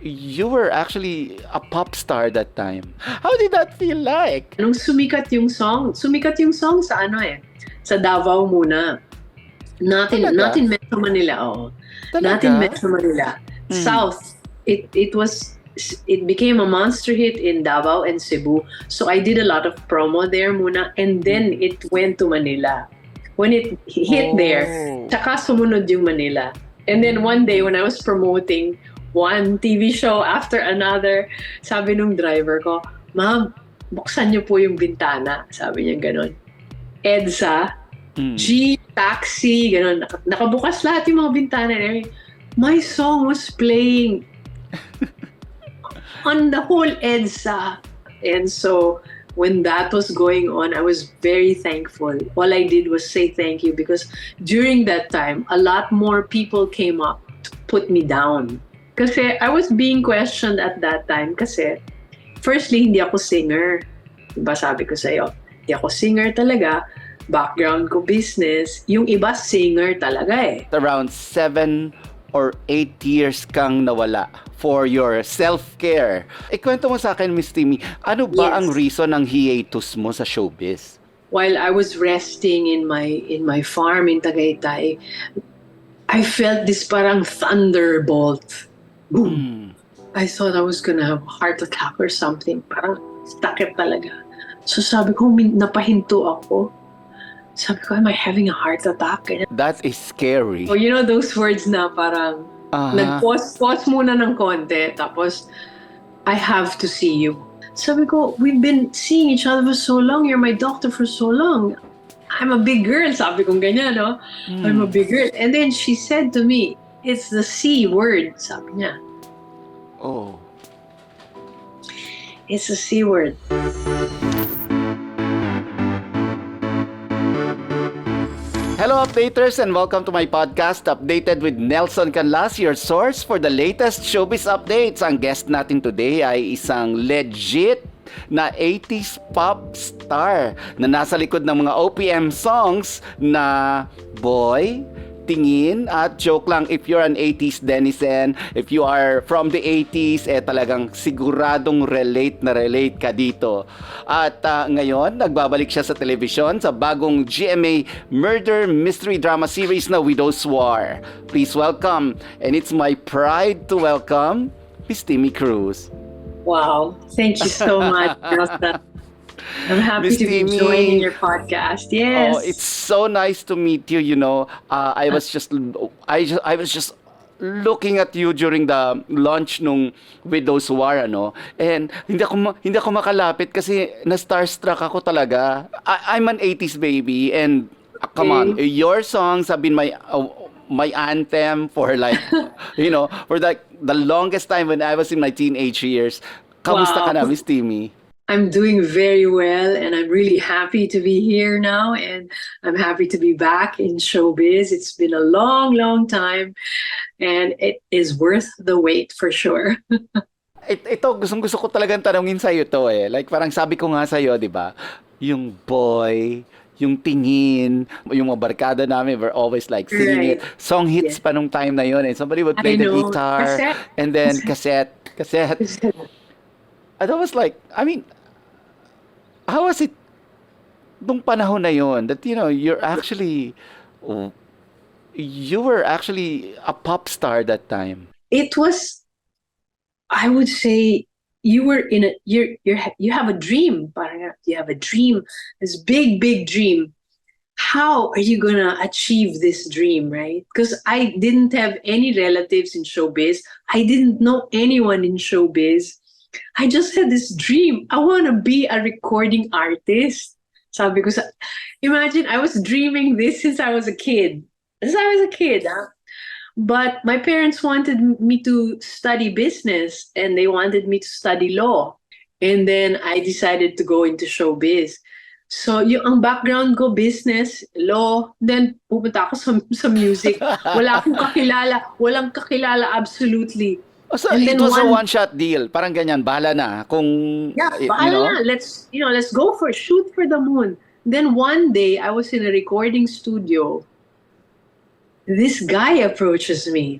you were actually a pop star that time. How did that feel like? Nung sumikat yung song sa sa Davao muna. Not in Talaga? Metro Manila, oh. Not Talaga? in Metro Manila. South. It became a monster hit in Davao and Cebu. So I did a lot of promo there muna, and then it went to Manila. When it hit there, tsaka sumunod yung Manila. And then one day when I was promoting one TV show after another, sabi nung driver ko, "Ma'am, buksan niyo po yung bintana." Sabi niya ganon. EDSA, G, taxi, ganon. Nakabukas lahat yung mga bintana. My song was playing on the whole EDSA. And so when that was going on, I was very thankful. All I did was say thank you, because during that time, a lot more people came up to put me down. Kasi I was being questioned at that time kasi firstly, hindi ako singer. Diba sabi ko sa'yo, hindi ako singer talaga. Background ko business. Yung iba singer talaga eh. Around 7 or 8 years kang nawala for your self-care. Ikwento mo sa akin, Miss Timmy, ano ba ang reason ng hiatus mo sa showbiz? While I was resting in my farm in Tagaytay, I felt this parang thunderbolt. Boom. I thought I was gonna have a heart attack or something. Parang takip talaga. So sabi ko, napahinto ako. Sabi ko, am I having a heart attack? That is scary. So you know those words na parang nag-pause muna ng konti, tapos I have to see you. Sabi ko, we've been seeing each other for so long. You're my doctor for so long. I'm a big girl. Sabi kong ganyan, no? I'm a big girl. And then she said to me, it's the C word, sabi niya. Oh. It's the C word. Hello updaters and welcome to my podcast, Updated with Nelson Canlas, your source for the latest showbiz updates. Ang guest natin today ay isang legit na 80s pop star na nasa likod ng mga OPM songs na Boy, Tingin, at joke lang, if you're an 80s denizen, if you are from the 80s, talagang siguradong relate ka dito. At ngayon, nagbabalik siya sa telebisyon sa bagong GMA Murder Mystery Drama Series na Widow's War. Please welcome, and it's my pride to welcome, Miss Timmy Cruz. Wow, thank you so much, Nelson. I'm happy Miss to be Timmy, joining your podcast. Yes. Oh, it's so nice to meet you. You know, I was just looking at you during the launch nung Widow's War, ano, and hindi ako makalapit kasi na-starstruck ako talaga. I'm an 80s baby, and come on, your songs have been my anthem for like, you know, for like the longest time when I was in my teenage years. Kamusta ka na, Miss Timmy? I'm doing very well, and I'm really happy to be here now, and I'm happy to be back in showbiz. It's been a long, long time, and it is worth the wait for sure. Ito, gusto ko talagang tanongin sa'yo to eh. Like parang sabi ko nga sa'yo, di ba? Yung Boy, yung Tingin, yung mga barkada namin were always like singing it. Song hits pa nung time na yun, and somebody would play the guitar, and then cassette. And I was like, I mean, how was it nung panahon na yun that, you know, you were actually a pop star that time? It was, I would say, you have a dream. Parang you have a dream, this big dream. How are you gonna achieve this dream, right? Because I didn't have any relatives in showbiz. I didn't know anyone in showbiz. I just had this dream. I want to be a recording artist. Sabi ko imagine, I was dreaming this since I was a kid. But my parents wanted me to study business, and they wanted me to study law. And then I decided to go into showbiz. So ang background ko, business, law, then pupunta ako sa music. Walang kakilala absolutely. So it was a one-shot deal. Parang ganyan, bahala na. Bahala na. Let's go shoot for the moon. Then one day, I was in a recording studio. This guy approaches me.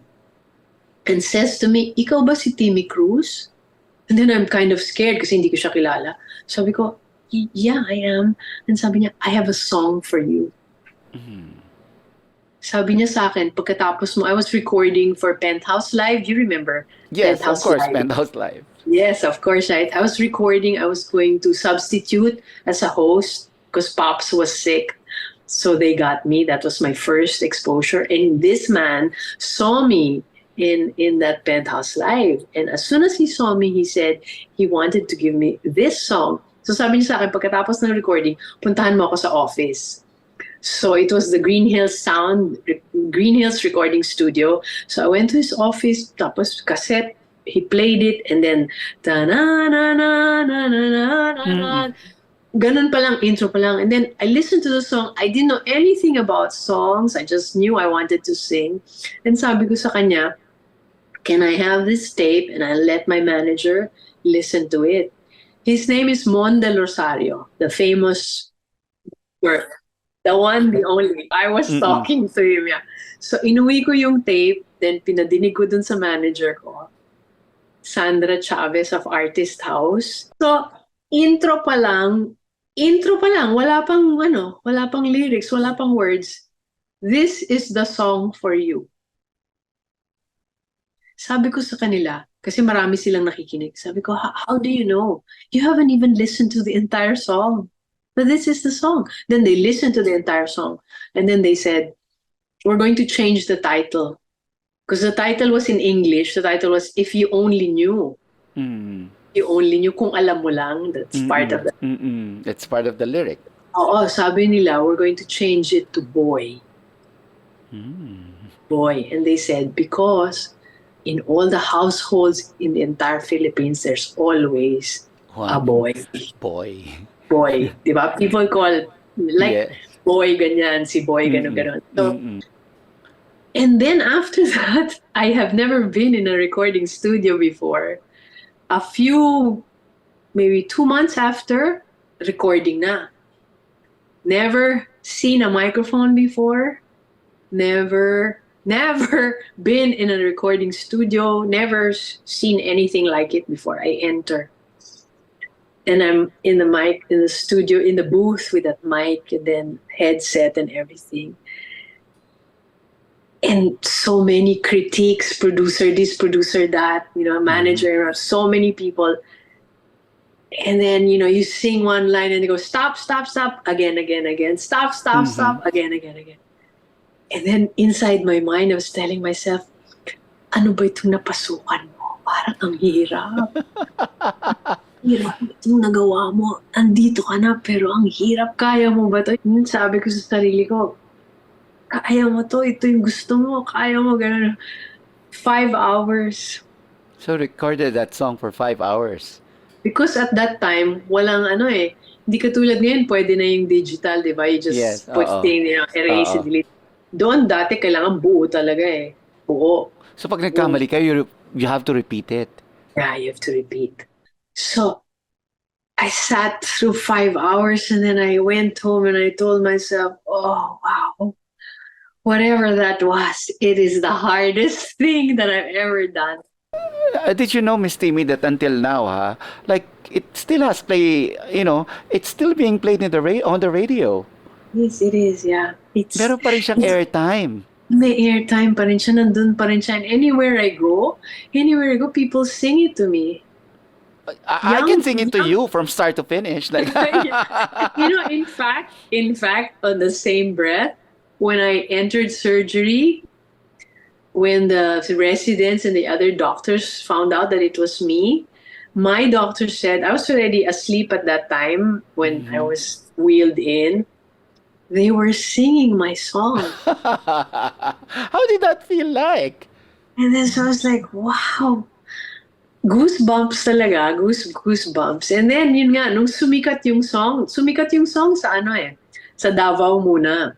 and says to me, ikaw ba si Timmy Cruz? And then I'm kind of scared kasi hindi ko siya kilala. Sabi ko, yeah, I am. And sabi niya, I have a song for you. Sabi niya sa akin, pagkatapos mo, I was recording for Penthouse Live. You remember? Yes, of Penthouse course, Live. Penthouse Live. Yes, of course, right? I was recording. I was going to substitute as a host because Pops was sick. So they got me. That was my first exposure. And this man saw me in that Penthouse Live. And as soon as he saw me, he said he wanted to give me this song. So sabi niya sa akin, pagkatapos ng recording, puntahan mo ako sa office. So it was the Green Hills Recording Studio. So I went to his office, tapos cassette, he played it, and then ta-na-na-na-na-na-na-na-na. Ganun pa lang, intro pa lang. And then I listened to the song. I didn't know anything about songs. I just knew I wanted to sing. And sabi ko sa kanya, can I have this tape? And I let my manager listen to it. His name is Mon Del Rosario, the famous work. The one, the only. I was talking to him, yeah. So, inuwi ko yung tape, then pinadinig ko dun sa manager ko, Sandra Chavez of Artist House. So, intro pa lang, wala pang lyrics, wala pang words. This is the song for you. Sabi ko sa kanila, kasi marami silang nakikinig, sabi ko, how do you know? You haven't even listened to the entire song. But this is the song. Then they listened to the entire song. And then they said, we're going to change the title. Because the title was in English. The title was, If You Only Knew. You only knew, kung alam mo lang, that's part of the... It's part of the lyric. Oo, sabi nila, we're going to change it to boy. Boy. And they said, because in all the households in the entire Philippines, there's always a boy. Boy, di ba? People call, like, boy, ganyan, si boy, ganon. So, and then after that, I have never been in a recording studio before. A few, maybe 2 months after, recording na. Never seen a microphone before. Never been in a recording studio. Never seen anything like it before I enter. And I'm in the studio, in the booth with that mic and then headset and everything. And so many critiques, producer this, producer that, manager, so many people. And then, you sing one line and they go, stop, again, stop, again. And then inside my mind, I was telling myself, ano ba itong napasukan mo? Parang ang hirap. Hirap itong nagawa mo. Andito ka na, pero ang hirap. Kaya mo ba ito? Sabi ko sa sarili ko, kaya mo to. Ito yung gusto mo. Kaya mo. Ganun. 5 hours. So recorded that song for 5 hours. Because at that time, walang hindi katulad ngayon, pwede na yung digital, di ba? You just put things, erase, delete. Doon dati, kailangan buo talaga eh. Buo. So pag nagkamali kayo, you have to repeat it. Yeah, you have to repeat. So, I sat through 5 hours and then I went home and I told myself, oh, wow. Whatever that was, it is the hardest thing that I've ever done. Did you know, Miss Timmy, that until now, like it still has it's still being played on the radio. Yes, it is, yeah. Meron pa rin siyang airtime. May airtime pa rin siya, nandun pa rin siya. And anywhere I go, people sing it to me. I can sing it to you from start to finish. Like, in fact, on the same breath, when I entered surgery, when the residents and the other doctors found out that it was me, my doctor said, I was already asleep at that time when I was wheeled in. They were singing my song. How did that feel like? And then so I was like, wow. Goosebumps talaga, goosebumps. And then yun nga, nung sumikat yung song sa sa Davao muna.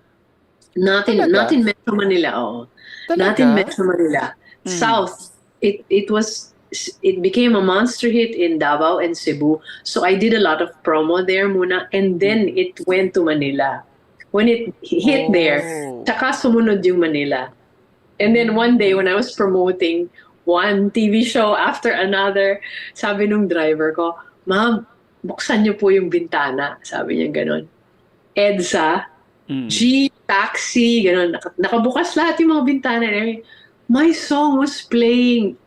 Not in Metro Manila, Not in Metro Manila. South. It became a monster hit in Davao and Cebu. So I did a lot of promo there muna and then it went to Manila. When it hit there, tsaka sumunod yung Manila. And then one day when I was promoting, one TV show after another. Sabi nung driver ko, "Ma'am, buksan niyo po yung bintana." Sabi niya gano'n. EDSA, G, taxi, gano'n. Nakabukas lahat yung mga bintana. My song was playing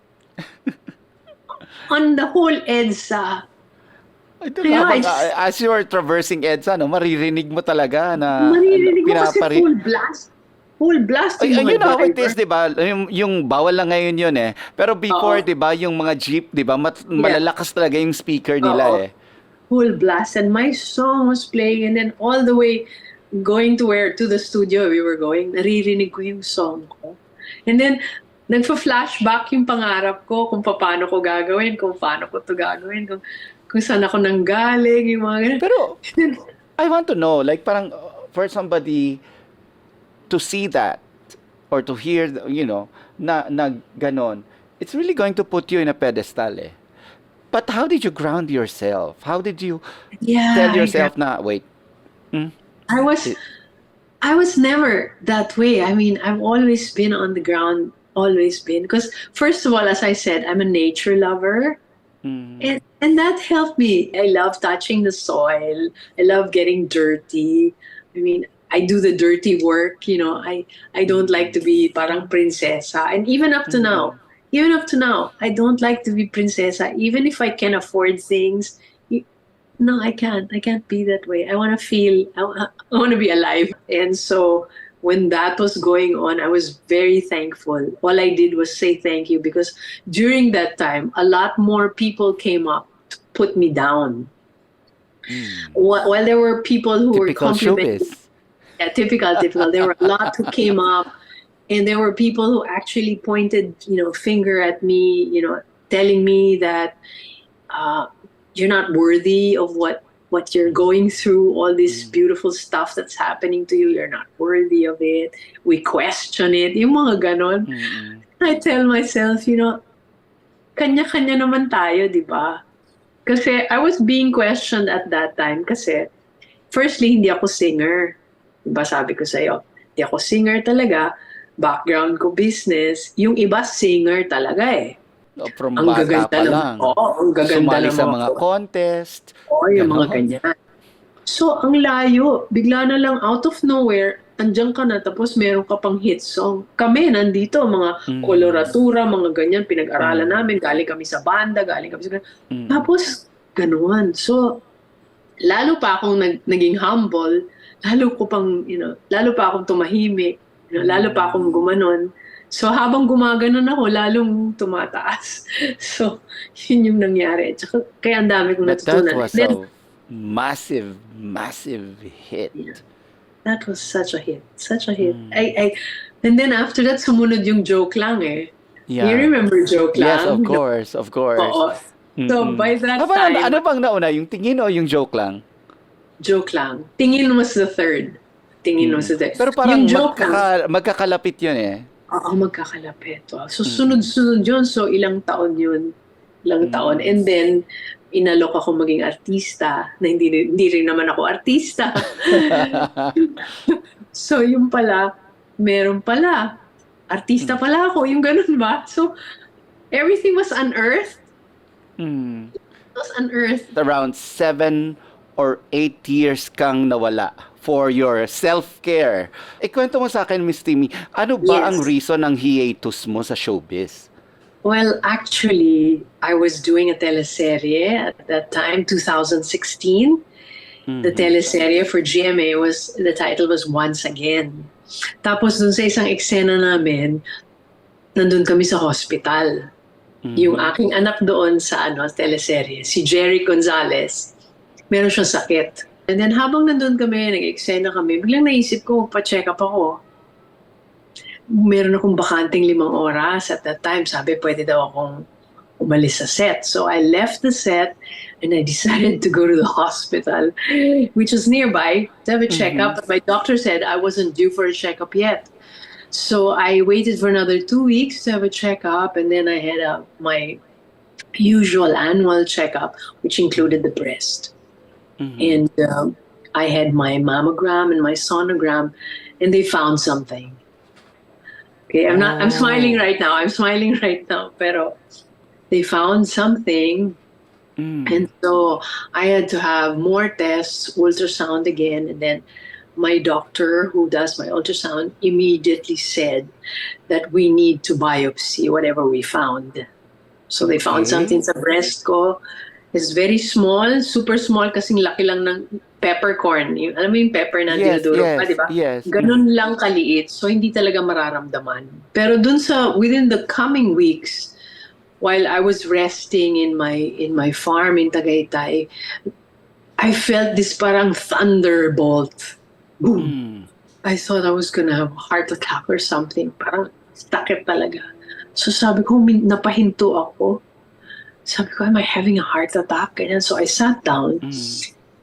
on the whole EDSA. Ito Kaya habang, it's- as you are traversing EDSA, no, maririnig mo talaga na Maririnig mo kasi pinapari... full blast. Full blast Ay, yung you mga know how it driver. is, 'di ba? Yung bawal lang ngayon 'yun eh. Pero before, Oo. 'di ba, yung mga jeep, 'di ba, malalakas talaga yung speaker nila Oo. eh. Full blast. And my song was playing, and then all the way going to the studio we were going, naririnig ko yung song ko. And then, nagpa-flashback yung pangarap ko kung paano ko gagawin, kung paano ko to gagawin, kung saan ako nanggaling, yung mga ganun. Pero I want to know, like parang for somebody to see that or to hear, you know, na ganon, it's really going to put you in a pedestal eh. But how did you ground yourself? How did you tell yourself na, wait, I was never that way. I mean, I've always been on the ground, always been. Because first of all, as I said, I'm a nature lover. And that helped me. I love touching the soil. I love getting dirty. I mean, I do the dirty work, you know. I don't like to be parang prinsesa. And even up to now, I don't like to be prinsesa. Even if I can afford things, no, I can't. I can't be that way. I want to feel, I want to be alive. And so when that was going on, I was very thankful. All I did was say thank you, because during that time, a lot more people came up to put me down. While there were people who were typical complimenting. showbiz? Yeah, typical. There were a lot who came up, and there were people who actually pointed, finger at me, telling me that you're not worthy of what you're going through, all this beautiful stuff that's happening to you. You're not worthy of it. We question it. Yung mga ganon. I tell myself, kanya-kanya naman tayo, di ba? Kasi I was being questioned at that time kasi firstly, hindi ako singer. Diba sabi ko sa'yo, hindi ako singer talaga. Background ko business. Yung iba singer talaga eh. From Ang bata gaganda pa ng- lang. Oo, ang gaganda Sumali ng sa mga- mga contest. Oo, yung mga ganon. ganyan. So, ang layo. Bigla na lang out of nowhere, andyan ka na, tapos meron ka pang hit song. Kami, nandito, mga koloratura, mga ganyan, pinag-aralan namin. Galing kami sa banda, galing kami sa... Tapos, ganuan. So, lalo pa akong naging humble, lalo pa akong tumahimik, lalo pa akong gumanon. So, habang gumaganon ako, lalong tumataas. So, yun yung nangyari. Tsaka, kaya ang dami kong But that natutunan. was Then, a massive hit. yeah, that was such a hit. Such a hit. And then after that, sumunod yung Joke Lang eh. Yeah. You remember Joke Lang? Yes, of course. Oo. So, by that time, Ano bang nauna? Yung tingin o yung joke lang? Joke Lang. Tingin was the third. Was the third. Pero parang Yung Joke Lang, magkakalapit yun eh. oo, magkakalapit. So, sunod-sunod yun. So, ilang taon yun. Ilang taon. And then, inalok ako maging artista, na hindi rin naman ako artista. So, yung pala, meron pala. Artista pala ako. Yung ganun ba? So, everything was unearthed. It was unearthed. Around 7 or 8 years kang nawala for your self-care. Ikwento mo sa akin, Miss Timmy, ano ba Yes. ang reason ng hiatus mo sa showbiz? Well, actually, I was doing a teleserye at that time, 2016. The teleserye for GMA the title was Once Again. Tapos dun sa isang eksena namin, nandun kami sa hospital. Yung aking anak doon sa teleserye, si Jerry Gonzalez, meron siyang sakit. And then habang nandun kami, nag-eksena kami, biglang naisip ko, pa-check up ako. Meron akong bakanting 5 oras at that time. Sabi, pwede daw akong umalis sa set. So I left the set and I decided to go to the hospital, which was nearby, to have a checkup. But my doctor said I wasn't due for a checkup yet. So I waited for another 2 weeks to have a checkup, and then I had my usual annual checkup, which included the breast. And I had my mammogram and my sonogram, and they found something. Okay, I'm smiling Oh. right now. I'm smiling right now. Pero they found something. Mm. And so I had to have more tests, ultrasound again. And then my doctor who does my ultrasound immediately said that we need to biopsy whatever we found. So they found something Okay. sa breast ko. It's very small, super small kasing laki lang ng peppercorn. Yung, alam mo yung pepper na Yes, dinudurog pa, di yes, ba? yes. Ganun lang kaliit. So hindi talaga mararamdaman. Pero dun sa, within the coming weeks, while I was resting in my farm in Tagaytay, I felt this parang thunderbolt. Boom. Mm. I thought I was gonna have a heart attack or something. Parang sakit talaga. So sabi ko, napahinto ako. Sabi ko, am I having a heart attack? And so I sat down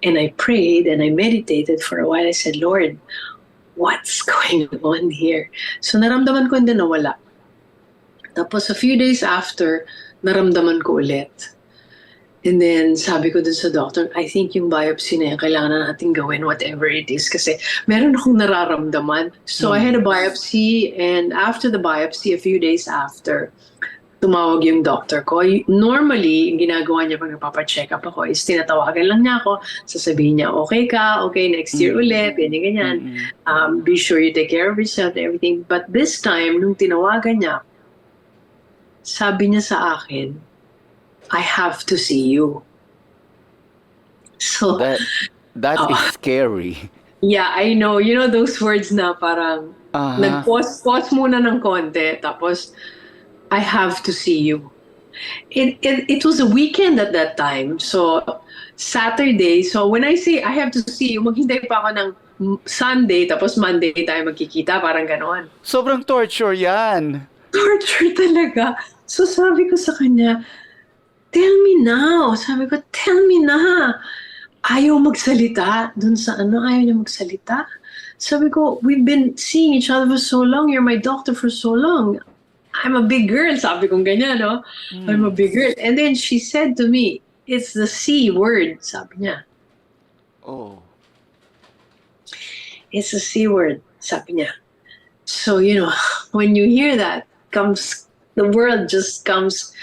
and I prayed and I meditated for a while. I said, Lord, what's going on here? So naramdaman ko hindi nawala. Tapos a few days after, naramdaman ko ulit. And then sabi ko dun sa doctor, I think yung biopsy na yan, kailangan na natin gawin whatever it is kasi meron akong nararamdaman. So I had a biopsy and after the biopsy, a few days after, tumawag yung doctor ko. Normally, yung ginagawa niya pag nagpapacheck up ako is tinatawagan lang niya ako, sasabihin niya, okay ka, okay, next year ulit, ganyan. Be sure you take care of yourself and everything. But this time, nung tinawagan niya, sabi niya sa akin, I have to see you. So, That is scary. yeah, I know. You know those words na parang nag-pause muna ng konti, tapos I have to see you. It was a weekend at that time. So, Saturday. So, when I say I have to see you, maghintay pa ako ng Sunday, tapos Monday tayo magkikita, parang ganon. Sobrang torture yan. Torture talaga. So, sabi ko sa kanya, tell me now. Sabi ko, tell me na. Ayaw magsalita. Dun sa ayaw niya magsalita. Sabi ko, we've been seeing each other for so long. You're my doctor for so long. I'm a big girl. Sabi ko ganyan, no? I'm a big girl. And then she said to me, it's the C word. Sabi niya. Oh. It's the C word. Sabi niya. So, when you hear that, the world just comes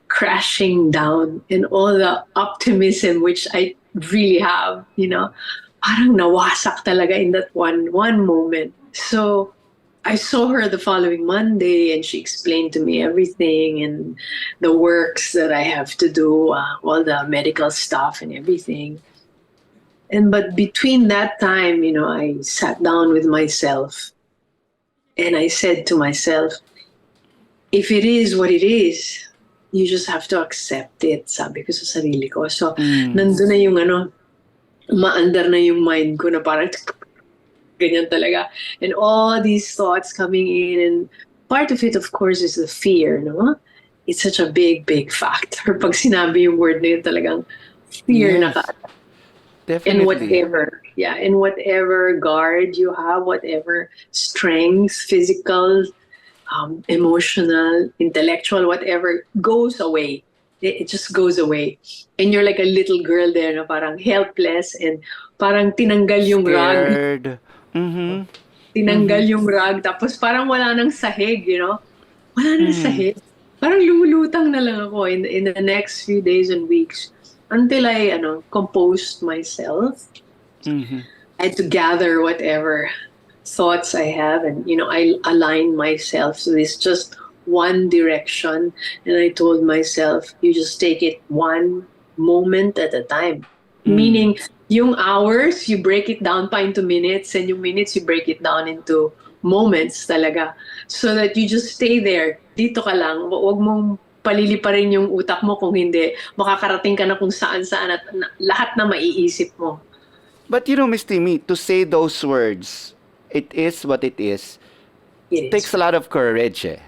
crashing down and all the optimism which I really have, parang nawasak talaga in that one moment. So I saw her the following Monday and she explained to me everything and the works that I have to do, all the medical stuff and everything. But between that time, I sat down with myself and I said to myself, if it is what it is, you just have to accept it, sabi ko sa sarili ko. So, nandun na yung maandar na yung mind ko na parang ganyan talaga. And all these thoughts coming in. And part of it, of course, is the fear, no? It's such a big, big factor. Pag sinabi yung word na yun, talagang fear na ka. Definitely. And whatever, and whatever guard you have, whatever strength, physical, emotional, intellectual, whatever, goes away. It just goes away. And you're like a little girl there na parang helpless and parang tinanggal yung rug. Scared. Mm-hmm. Tinanggal yung rug. Tapos parang wala nang sahig, Wala nang sahig. Parang lumulutang na lang ako in the next few days and weeks until I composed myself. I had to gather whatever thoughts I have and I align myself so it's just one direction and I told myself you just take it one moment at a time, meaning yung hours you break it down pa into minutes and yung minutes you break it down into moments talaga so that you just stay there, dito ka lang, wag mong paliliparin yung utak mo kung hindi makakarating ka na kung saan at lahat na maiisip mo. But Miss Timmy, to say those words, it is what it is. It takes a lot of courage, eh.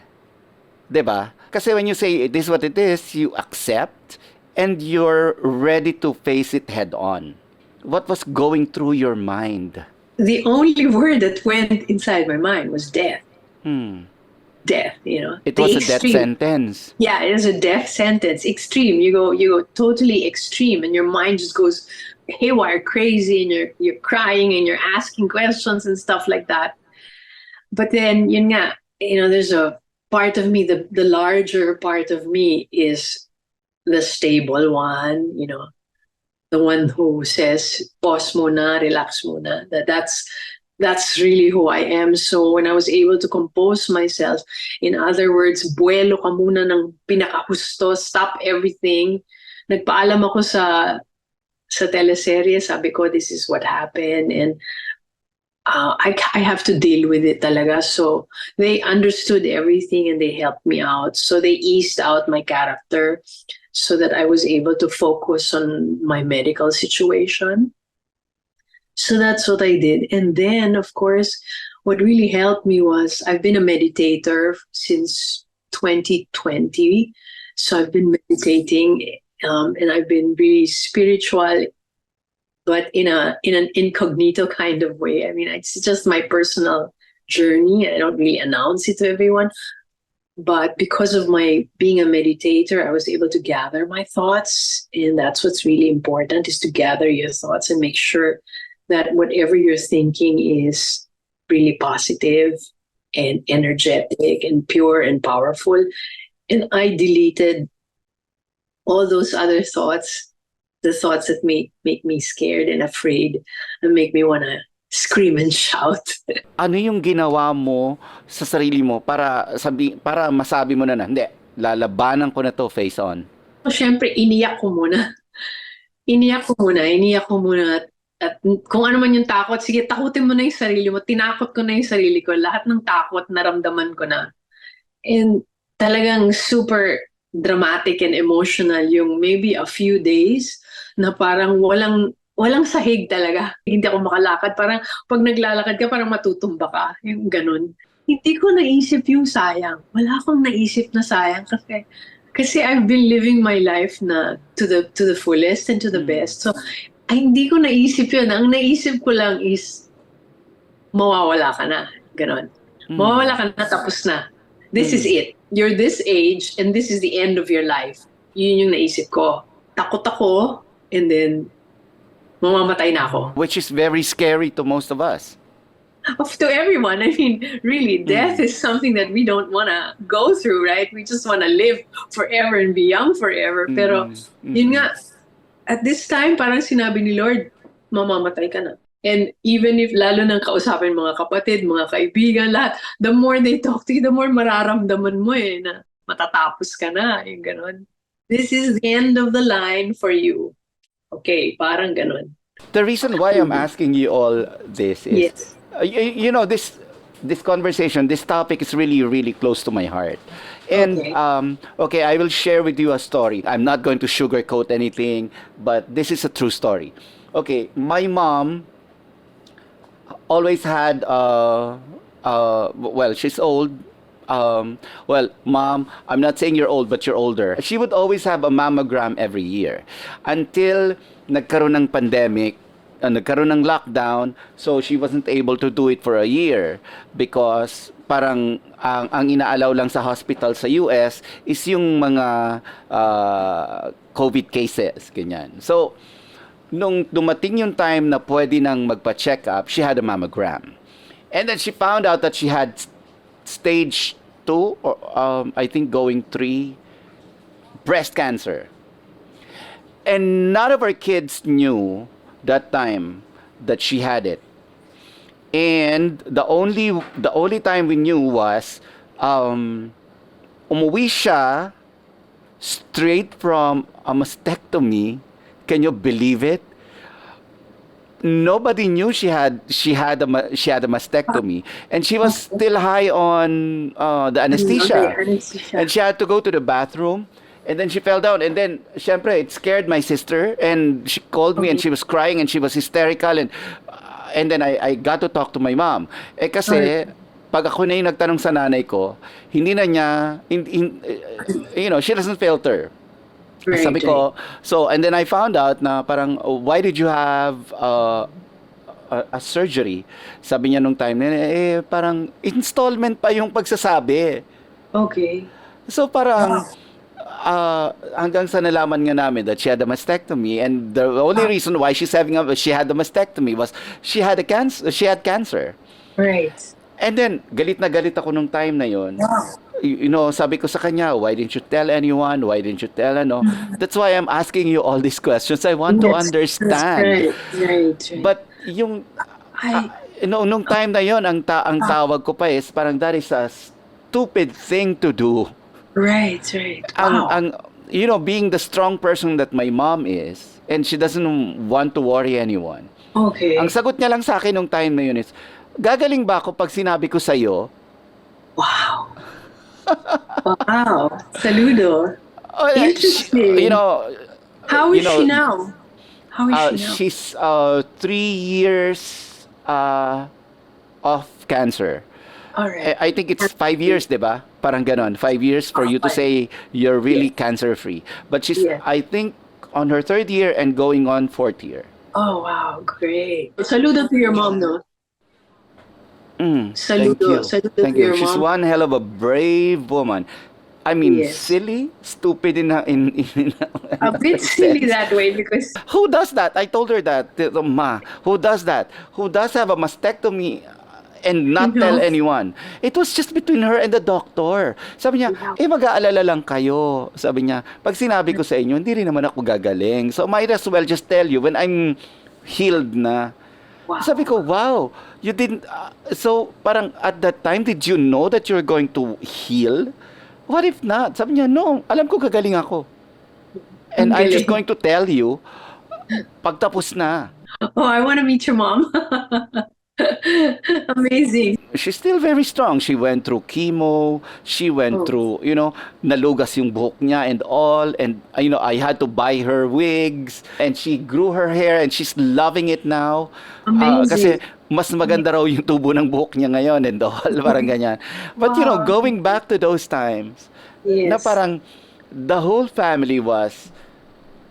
'Di ba? Kasi when you say it is what it is, you accept and you're ready to face it head on. What was going through your mind? The only word that went inside my mind was death. Death, It was a death sentence. Yeah, it was a death sentence. Extreme. You go totally extreme and your mind just goes haywire, crazy, and you're crying and you're asking questions and stuff like that. But then, yun nga, there's a part of me, the larger part of me is the stable one, the one who says, pause muna, relax muna. That's really who I am. So when I was able to compose myself, in other words, buwelo ka muna ng pinakahusto, stop everything. Nagpaalam ako sa teleserye, sabi ko, this is what happened, and I have to deal with it talaga. So they understood everything and they helped me out. So they eased out my character so that I was able to focus on my medical situation. So that's what I did. And then, of course, what really helped me was I've been a meditator since 2020. So I've been meditating, and I've been really spiritual, but in an incognito kind of way. I mean, it's just my personal journey. I don't really announce it to everyone. But because of my being a meditator, I was able to gather my thoughts. And that's what's really important, is to gather your thoughts and make sure that whatever you're thinking is really positive and energetic and pure and powerful. And I deleted all those other thoughts, the thoughts that make me scared and afraid and make me want to scream and shout. Ano yung ginawa mo sa sarili mo para masabi mo na hindi, lalabanan ko na to face on? So, syempre, iniyak ko muna. Iniyak ko muna. At kung ano man yung takot, sige, takutin mo na yung sarili mo. Tinakot ko na yung sarili ko. Lahat ng takot, naramdaman ko na. And talagang super dramatic and emotional yung maybe a few days na parang walang sahig talaga. Hindi ako makalakad. Parang pag naglalakad ka, parang matutumba ka. Yung ganun. Hindi ko naisip yung sayang. Wala akong naisip na sayang kasi I've been living my life na to the fullest and to the best. So, hindi ko naisip yun. Ang naisip ko lang is mawawala ka na. Ganon. Mawawala ka na, tapos na. This is it. You're this age and this is the end of your life. Yun yung naisip ko. Takot ako and then mamamatay na ako. Which is very scary to most of us. To everyone. I mean, really, death is something that we don't want to go through, right? We just want to live forever and be young forever. Pero yun nga, at this time, parang sinabi ni Lord, mamamatay ka na. And even if, lalo nang kausapin mga kapatid, mga kaibigan, lahat, the more they talk to you, the more mararamdaman mo na matatapos ka na, yung ganon. This is the end of the line for you. Okay, parang ganon. The reason why I'm asking you all this is, yes. This conversation, this topic is really, really close to my heart. And, okay, I will share with you a story. I'm not going to sugarcoat anything, but this is a true story. Okay, my mom always had, well, she's old. Well, Mom, I'm not saying you're old, but you're older. She would always have a mammogram every year until nagkaroon ng pandemic, nagkaroon ng lockdown, so she wasn't able to do it for a year because parang ang inaalaw lang sa hospital sa US is yung mga COVID cases, ganyan. So, nung dumating yung time na pwede nang magpa-check up, she had a mammogram. And then she found out that she had stage 2 or I think going 3 breast cancer. And none of our kids knew that time that she had it. And the only time we knew was umuwi siya straight from a mastectomy. Can you believe it? Nobody knew she had a mastectomy, and she was still high on the anesthesia. And she had to go to the bathroom, and then she fell down, and then syempre it scared my sister, and she called me and she was crying and she was hysterical, and then I got to talk to my mom. Kasi pag ako na yung nagtanong sa nanay ko, hindi na niya, she doesn't filter. Right, sabi ko, so, and then I found out na parang, why did you have a surgery? Sabi niya nung time, parang installment pa yung pagsasabi. Okay. So parang, hanggang sa nalaman nga namin that she had a mastectomy, and the only reason why she had a mastectomy was she had cancer. Right. And then, galit na galit ako nung time na yon. You know, sabi ko sa kanya, why didn't you tell anyone? Why didn't you tell ano? That's why I'm asking you all these questions. I want to Yes, that's understand. right. But yung I nung time na yon, ang tawag ko pa is parang that is a stupid thing to do. right. Ang Wow. ang you know, being the strong person that my mom is, and she doesn't want to worry anyone. Okay. Ang sagot niya lang sa akin nung time na yun is, gagaling ba ako pag sinabi ko sa'yo? Wow. Wow. Saludo. Oh, Interesting. you know, How is she now? How is she now? she's 3 years of cancer. All right. I think it's 5 years, di ba? Parang ganon. 5 years for you to say you're really cancer-free. But she's, Yes. I think, on her 3rd year and going on 4th year. Oh, wow. Great. Saludo to your mom, no? Thank Saludo. you. Saludo Thank to your you. She's mom. one hell of a brave woman. I mean, Yes. silly, stupid in A bit silly that way because Who does that? I told her that, Ma. Who does that? Who does have a mastectomy and not tell anyone? It was just between her and the doctor. Sabi niya, mag-aalala lang kayo. Sabi niya, pag sinabi ko sa inyo, hindi rin naman ako gagaling. So might as well just tell you when I'm healed na. wow. Sabi ko, wow, you didn't, so parang at that time, did you know that you're going to heal? What if not? Sabi niya, no, alam ko gagaling ako. And I'm just going to tell you, pagtapos na. Oh, I want to meet your mom. Amazing. She's still very strong. She went through chemo. She went through, you know, nalugas yung buhok niya and all. And, you know, I had to buy her wigs. And she grew her hair and she's loving it now. Amazing. Kasi mas maganda raw yung tubo ng buhok niya ngayon and all. Parang ganyan. But, you know, going back to those times, Yes. na parang the whole family was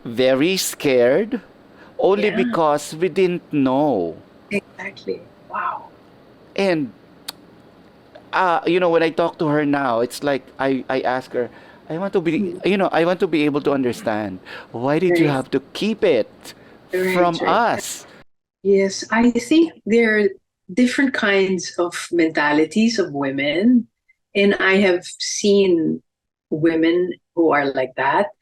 very scared only Yeah. because we didn't know. Exactly. Wow. And you know, when I talk to her now, it's like I ask her, I want to be, you know, I want to be able to understand, why did you Right. have to keep it from Right. us? Yes, I think there are different kinds of mentalities of women, and I have seen women who are like that.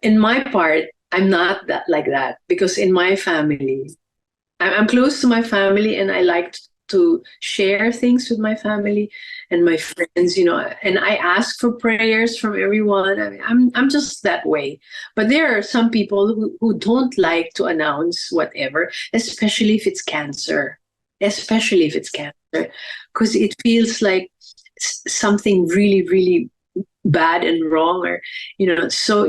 In my part, I'm not that like that because in my family, I'm close to my family, and I like to share things with my family and my friends, you know, and I ask for prayers from everyone. I mean, I'm just that way. But there are some people who don't like to announce whatever, especially if it's cancer. Especially if it's cancer, because it feels like something really, really bad and wrong, or you know. So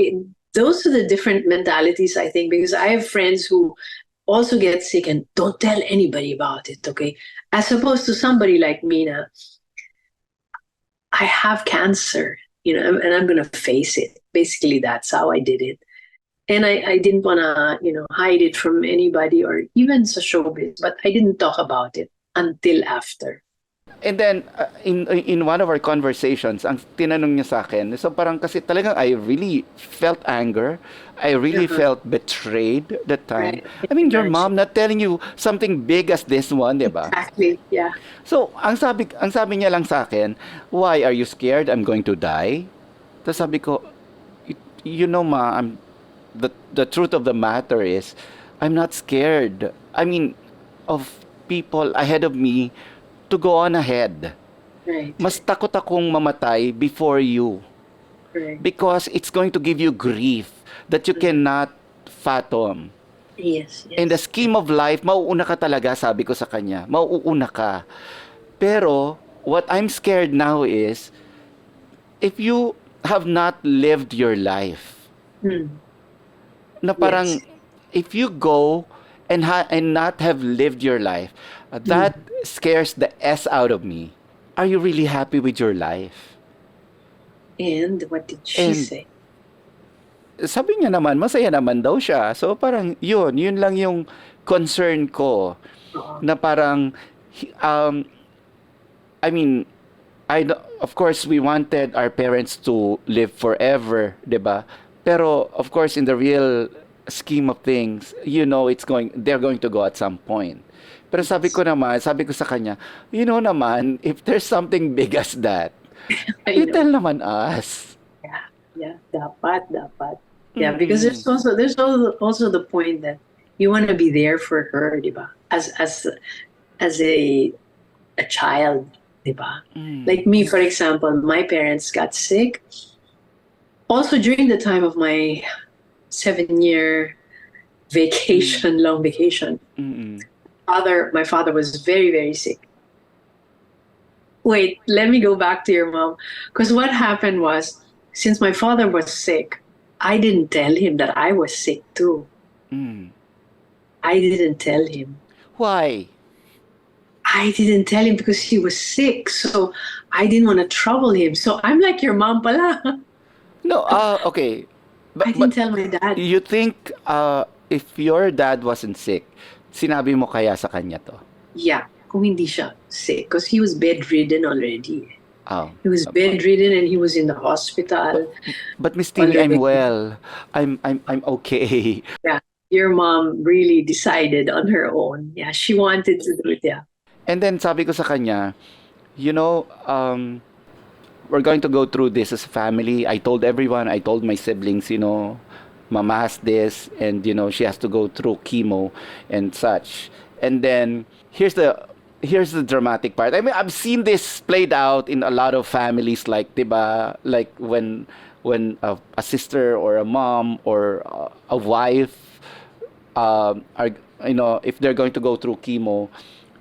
those are the different mentalities, I think, because I have friends who also get sick and don't tell anybody about it, okay? As opposed to somebody like Mina, I have cancer, you know, and I'm going to face it. Basically, that's how I did it. And I didn't want to, you know, hide it from anybody or even sa showbiz, but I didn't talk about it until after. And then in one of our conversations, ang tinanong niya sa akin, so parang kasi talagang I really felt anger. I really felt betrayed that time. Right. I mean, your mom not telling you something big as this one, di ba? Exactly, yeah. So, ang sabi niya lang sa akin, why are you scared I'm going to die? Tapos sabi ko, you know, Ma, the truth of the matter is, I'm not scared. I mean, of people ahead of me to go on ahead. Right. Mas takot akong mamatay before you. Right. Because it's going to give you grief that you cannot fathom. Yes. In the scheme of life, mauuna ka talaga, sabi ko sa kanya. Mauuna ka. Pero, what I'm scared now is, if you have not lived your life, na parang, if you go and not have lived your life, that scares the S out of me. Are you really happy with your life? And what did she say? Sabi niya naman, masaya naman daw siya. So parang yun lang yung concern ko. Na parang, I mean, of course, we wanted our parents to live forever, diba? Pero, of course, in the real scheme of things, you know, they're going to go at some point. Pero sabi ko sa kanya, naman, if there's something big as that, I you tell know. naman us. Yeah, yeah, dapat. Yeah, because Mm-mm. there's also the point that you want to be there for her, di ba? As a child, di ba? Mm. Like me, for example, my parents got sick. Also during the time of my 7 year Mm. vacation, long vacation, Mm-mm. my father was very, very sick. Wait, let me go back to your mom. Because what happened was, since my father was sick, I didn't tell him that I was sick too. Mm. I didn't tell him. Why? I didn't tell him because he was sick. So I didn't want to trouble him. So I'm like your mom pala. No, okay. I But didn't tell my dad. you think if your dad wasn't sick, sinabi mo kaya sa kanya to? Yeah, kung hindi siya sick. Because he was bedridden already. Oh. He was bedridden and he was in the hospital But Miss Timmy, I'm already. well. I'm okay. Yeah, your mom really decided on her own. Yeah, she wanted to do it. Yeah. And then sabi ko sa kanya, you know, we're going to go through this as a family. I told everyone, I told my siblings, Mama has this, and she has to go through chemo and such. And then here's the dramatic part. I mean, I've seen this played out in a lot of families, like, diba, like when a sister or a mom or a wife are, if they're going to go through chemo,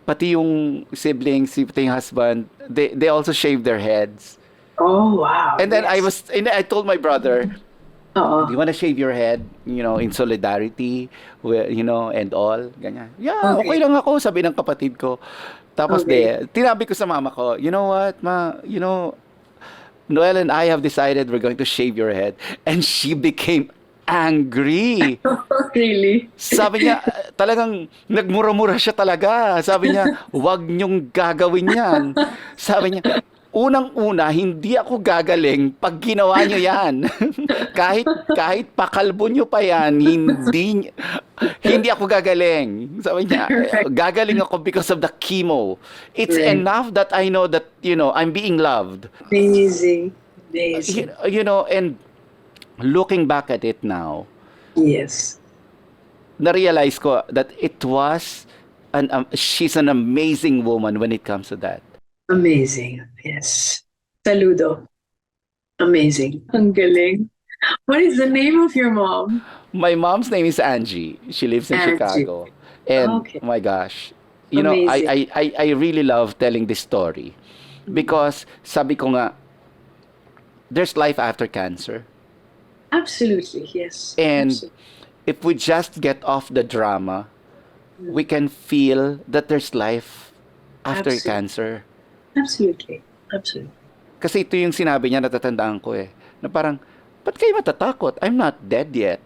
pati yung siblings, pati yung husband, they also shave their heads. Oh, wow. And then Yes. I told my brother, do you Oo. want to shave your head, in solidarity, and all, ganyan. Yeah, okay Okay. lang ako, sabi ng kapatid ko. Tapos Okay. tinabi ko sa mama ko, you know what, ma, Noel and I have decided we're going to shave your head. And she became angry. Really? Sabi niya, talagang nagmura-mura siya talaga. Sabi niya, wag niyong gagawin yan. Sabi niya, unang-una, hindi ako gagaling pag ginawa niyo yan. kahit pakalbo niyo pa yan, hindi ako gagaling. Sabi niya, Right. gagaling ako because of the chemo. It's Right. enough that I know that, I'm being loved. Amazing. Amazing. And looking back at it now, Yes. na-realize ko that it was, she's an amazing woman when it comes to that. Amazing. Yes. Saludo. Amazing. Ang galing. What is the name of your mom? My mom's name is Angie. She lives in Angie. Chicago. And Okay. my gosh, Amazing. I really love telling this story because sabi ko nga, there's life after cancer. Absolutely. Yes. And Absolutely. if we just get off the drama, we can feel that there's life after Absolutely. cancer. Absolutely. Absolutely. Kasi ito yung sinabi niya, natatandaan ko na parang, ba't kayo matatakot? I'm not dead yet.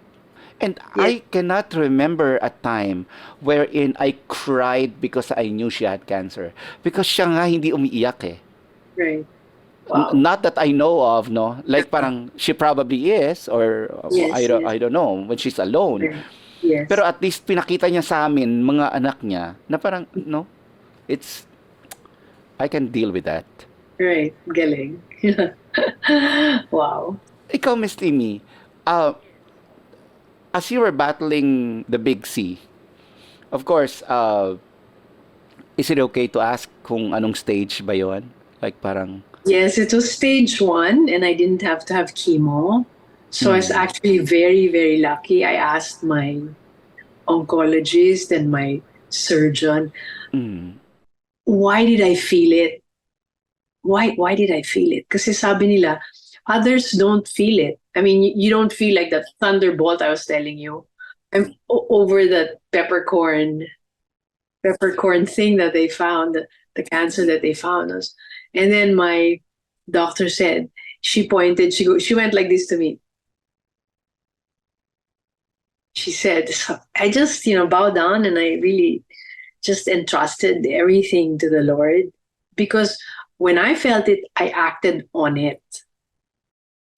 And I Yes. cannot remember a time wherein I cried because I knew she had cancer. Because siya nga hindi umiiyak eh. Right. Wow. Not that I know of, no? Like parang she probably is, or Yes. Yes. I don't know, when she's alone. Right. Yes. Pero at least pinakita niya sa amin, mga anak niya, na parang, no, I can deal with that. Right. Galing. Wow. Ikaw, Miss Timmy, as you were battling the big C, of course, is it okay to ask kung anong stage ba yun? Like parang, Yes, it was stage 1 and I didn't have to have chemo. So I was actually very, very lucky. I asked my oncologist and my surgeon, mm, why did I feel it? Why did I feel it? Kasi sabi nila, others don't feel it. I mean, you don't feel like that thunderbolt I was telling you. I'm over the peppercorn thing that they found, the cancer that they found us. And then my doctor said, she went like this to me. She said, I just, bowed down and I really just entrusted everything to the Lord because when I felt it, I acted on it.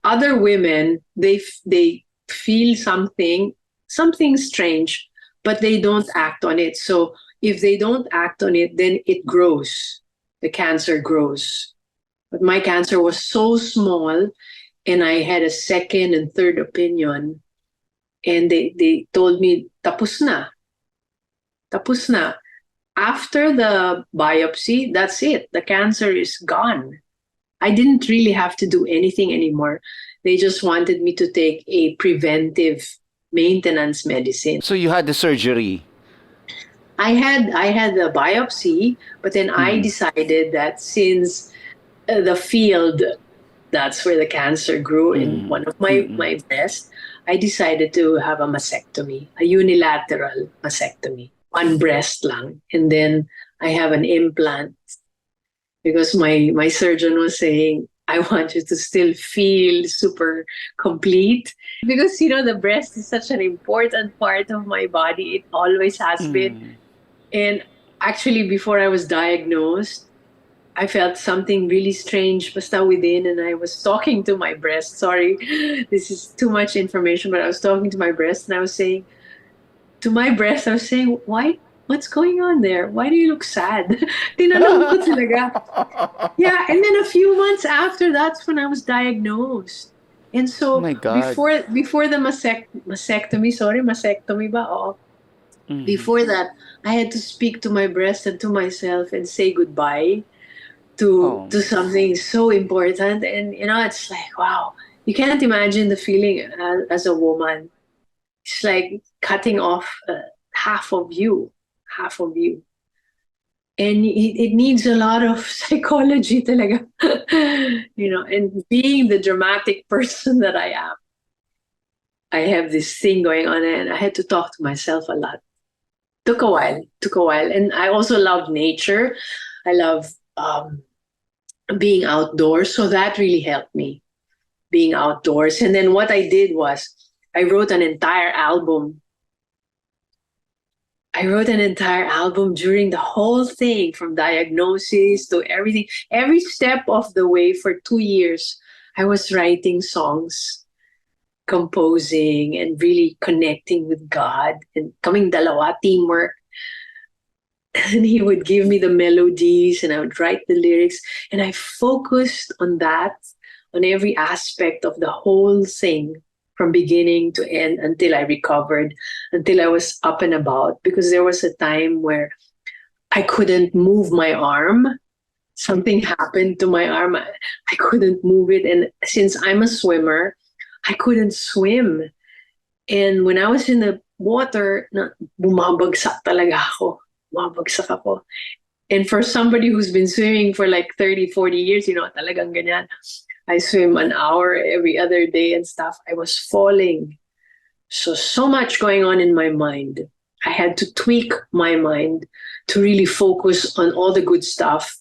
Other women, they feel something strange, but they don't act on it. So if they don't act on it, then it grows. The cancer grows. But my cancer was so small, and I had a second and third opinion. And they told me, tapos na. Tapos na. After the biopsy, that's it. The cancer is gone. I didn't really have to do anything anymore. They just wanted me to take a preventive maintenance medicine. So you had the surgery. I had the biopsy, but then I decided that since the field, that's where the cancer grew in one of my breasts, I decided to have a mastectomy, a unilateral mastectomy, one breast lang. And then I have an implant because my surgeon was saying, I want you to still feel super complete. Because, the breast is such an important part of my body. It always has been. And actually, before I was diagnosed, I felt something really strange basta within, and I was talking to my breast. Sorry, this is too much information, but I was talking to my breast, and I was saying, why? What's going on there? Why do you look sad? Tinanong ko talaga. Yeah, and then a few months after, that's when I was diagnosed. And so, Oh my God. before the mastectomy ba? Oo. Before that, I had to speak to my breast and to myself and say goodbye to something so important. And, it's like, wow, you can't imagine the feeling as a woman. It's like cutting off half of you. And it needs a lot of psychology talaga. And being the dramatic person that I am, I have this thing going on, and I had to talk to myself a lot. Took a while. And I also love nature. I love being outdoors. So that really helped me, being outdoors. And then what I did was I wrote an entire album. During the whole thing, from diagnosis to everything. Every step of the way for 2 years, I was writing songs, composing, and really connecting with God, and kaming dalawa, teamwork. And he would give me the melodies, and I would write the lyrics, and I focused on that, on every aspect of the whole thing, from beginning to end, until I recovered, until I was up and about. Because there was a time where I couldn't move my arm. Something happened to my arm. I couldn't move it. And since I'm a swimmer, I couldn't swim. And when I was in the water, bumabagsak ako. And for somebody who's been swimming for like 30, 40 years, talagang ganyan. I swim an hour every other day and stuff. I was falling. So much going on in my mind. I had to tweak my mind to really focus on all the good stuff,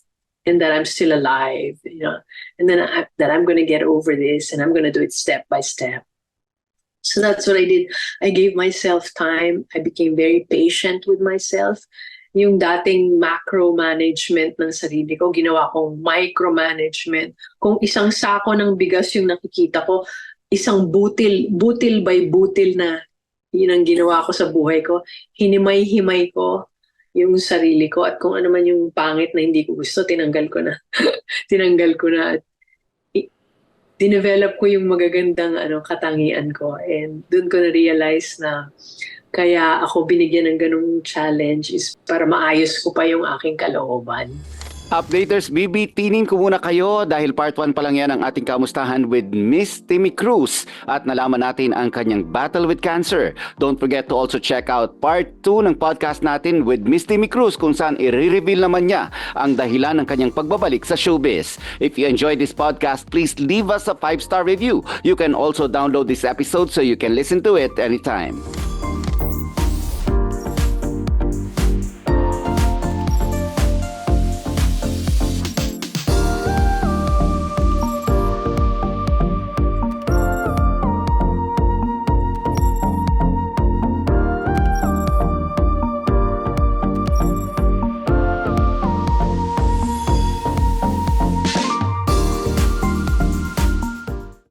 and that I'm still alive, and then that I'm going to get over this, and I'm going to do it step by step. So that's what I did. I gave myself time. I became very patient with myself. Yung dating macro management ng sarili ko, ginawa kong micromanagement. Kung isang sako ng bigas yung nakikita ko, isang butil by butil na, yun ang ginawa ko sa buhay ko. Hinimay-himay ko yung sarili ko, at kung ano man yung pangit na hindi ko gusto, tinanggal ko na. At dinevelop ko yung magagandang katangian ko, and dun ko na-realize na kaya ako binigyan ng ganung challenge is para maayos ko pa yung aking kalooban. Updaters, bibitinin ko muna kayo dahil part 1 pa lang yan ang ating kamustahan with Miss Timmy Cruz at nalaman natin ang kanyang battle with cancer. Don't forget to also check out part 2 ng podcast natin with Miss Timmy Cruz kung saan i-reveal naman niya ang dahilan ng kanyang pagbabalik sa showbiz. If you enjoyed this podcast, please leave us a 5-star review. You can also download this episode so you can listen to it anytime.